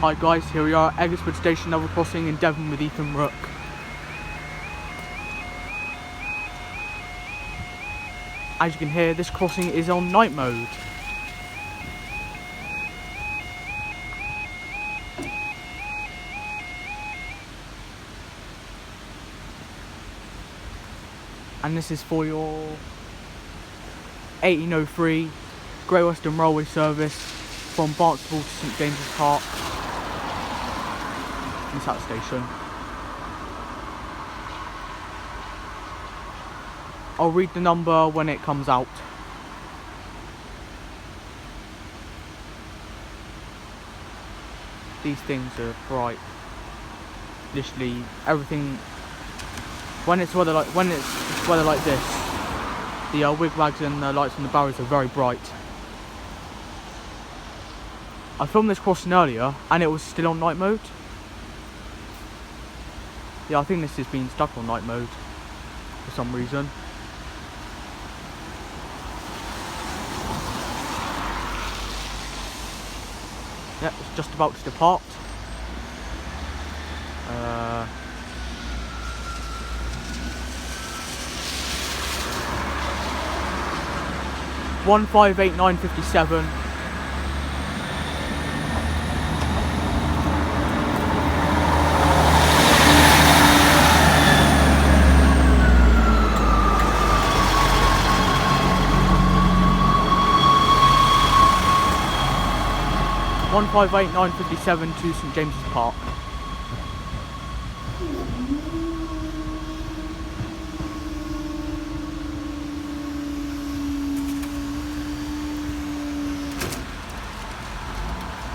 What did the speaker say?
Hi guys, here we are at Eggesford Station level crossing in Devon with Ethan Rook. As you can hear, this crossing is on night mode. And this is for your 1803 Great Western Railway service from Barnstable to St James's Park. It's at the station. I'll read the number when it comes out. These things are bright. Literally everything. When it's weather like this, the wigwags and the lights on the barriers are very bright. I filmed this crossing earlier and it was still on night mode. Yeah, I think this has been stuck on night mode for some reason. Yeah, it's just about to depart. 158957. (158957) to St James's Park.